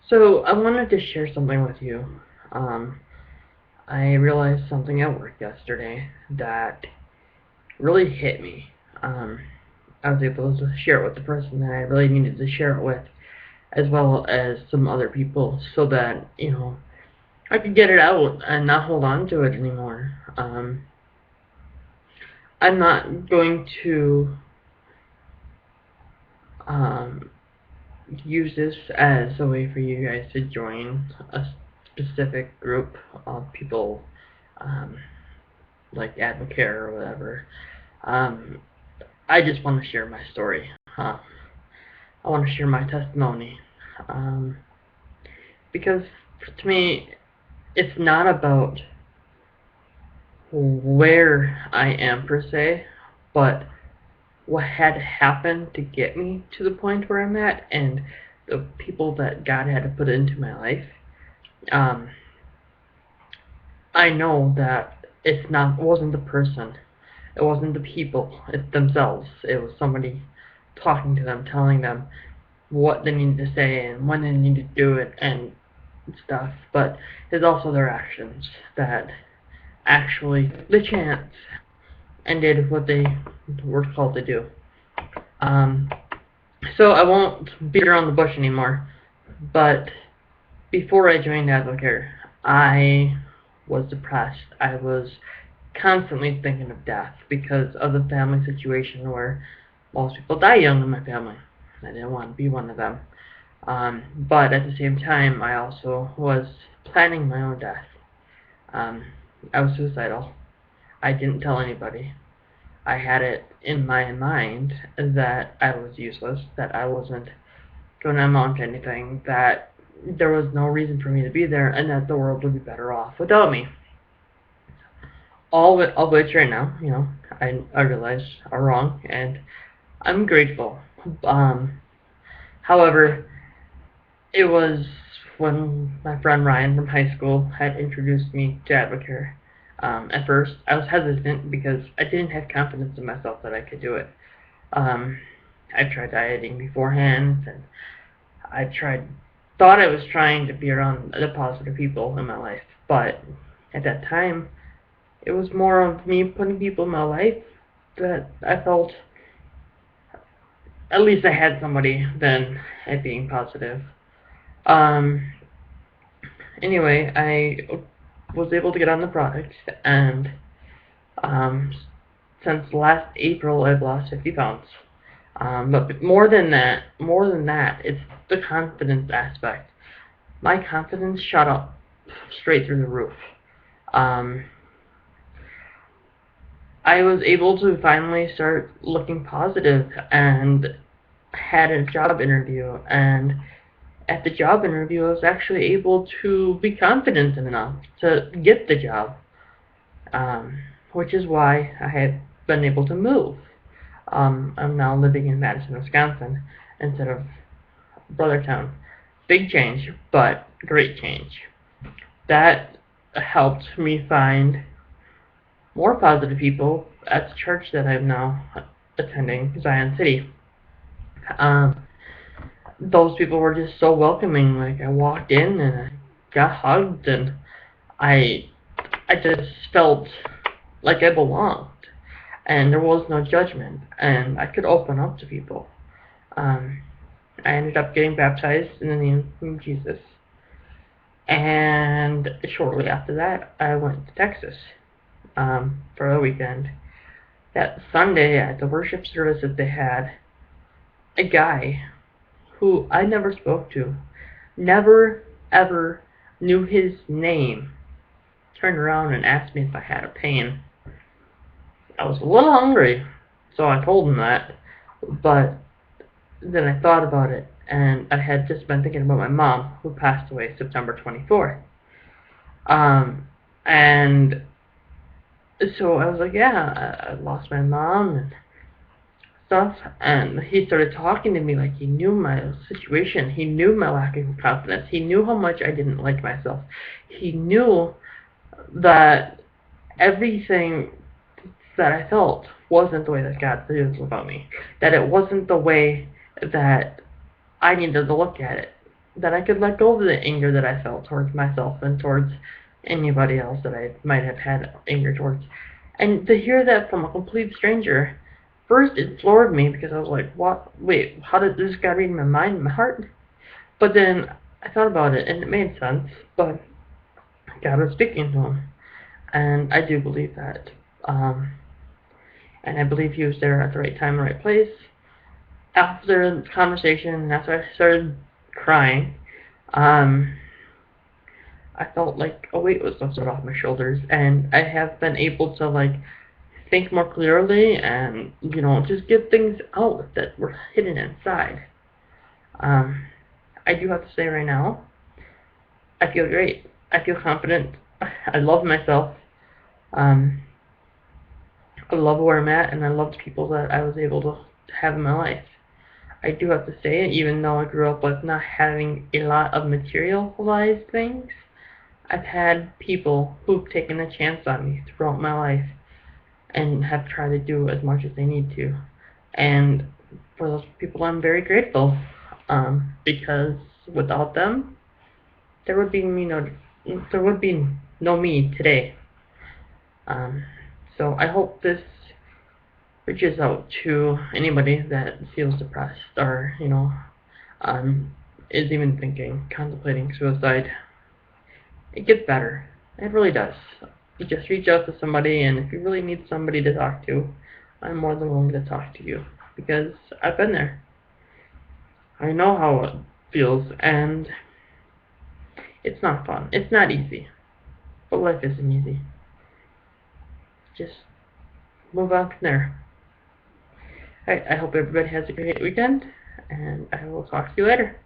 So I wanted to share something with you. Um, I realized something at work yesterday that really hit me. Um, I was able to share it with the person that I really needed to share it with, as well as some other people, so that I could get it out and not hold on to it anymore. I'm not going to um, use this as a way for you guys to join a specific group of people. Um, like Advocare or whatever. Um, I just want to share my story. I want to share my testimony. Um, because to me, it's not about where I am per se, but what had to happen to get me to the point where I'm at and the people that God had to put into my life. Um, I know that it wasn't the person. It wasn't the people themselves. It was somebody talking to them, telling them what they needed to say and when they needed to do it and stuff. But it's also their actions that actually took the chance and did what they were called to do. Um, so I won't beat around the bush anymore. But before I joined Advocare, I was depressed. I was constantly thinking of death because of the family situation where most people die young in my family. I didn't want to be one of them. But at the same time, I also was planning my own death. Um, I was suicidal. I didn't tell anybody. I had it in my mind that I was useless, that I wasn't going to amount to anything, that there was no reason for me to be there, and that the world would be better off without me. All of which right now, I realize are wrong, and I'm grateful. Um, However, it was when my friend Ryan from high school had introduced me to Advocare. At first, I was hesitant because I didn't have confidence in myself that I could do it. Um, I tried dieting beforehand, and thought I was trying to be around the positive people in my life, but at that time, it was more of me putting people in my life that I felt at least I had somebody than it being positive. Um, anyway, I was able to get on the product, and um, since last April, I've lost 50 pounds. But more than that, it's the confidence aspect. My confidence shot up straight through the roof. Um, I was able to finally start looking positive and had a job interview, and at the job interview I was actually able to be confident enough to get the job, which is why I have been able to move. I'm now living in Madison, Wisconsin instead of Brothertown. Big change, but great change. That helped me find more positive people at the church that I'm now attending, Zion City. Um, those people were just so welcoming. Like, I walked in and I got hugged, and I I just felt like I belonged, and there was no judgment, and I could open up to people. Um, I ended up getting baptized in the name of Jesus, and shortly after that, I went to Texas for the weekend. That Sunday at the worship service that they had, a guy who I never spoke to, never ever knew his name, turned around and asked me if I had a pain. I was a little hungry, so I told him that, but then I thought about it, and I had just been thinking about my mom, who passed away September 24th. And so I was like, yeah, I lost my mom and stuff, and he started talking to me like he knew my situation. He knew my lack of confidence. He knew how much I didn't like myself. He knew that everything that I felt wasn't the way that God feels about me. That it wasn't the way that I needed to look at it. that I could let go of the anger that I felt towards myself and towards anybody else that I might have had anger towards. And to hear that from a complete stranger, first it floored me because I was like, what? Wait, how did this guy read my mind and my heart? But then I thought about it and it made sense, but God was speaking to him. And I do believe that. Um, and I believe he was there at the right time, the right place. After the conversation, and after I started crying, um, I felt like a weight was lifted off my shoulders, and I have been able to like think more clearly and just get things out that were hidden inside. Um, I do have to say right now, I feel great. I feel confident. I love myself. Um, I love where I'm at, and I love the people that I was able to have in my life. I do have to say, even though I grew up with not having a lot of materialized things, I've had people who've taken a chance on me throughout my life and have tried to do as much as they need to. And for those people, I'm very grateful because without them, there would be there would be no me today. Um, so I hope this reaches out to anybody that feels depressed or um, is even thinking, contemplating suicide. It gets better. It really does. You just reach out to somebody, and if you really need somebody to talk to, I'm more than willing to talk to you because I've been there. I know how it feels, and it's not fun. It's not easy, but life isn't easy. Just move on from there. Alright, I hope everybody has a great weekend, and I will talk to you later.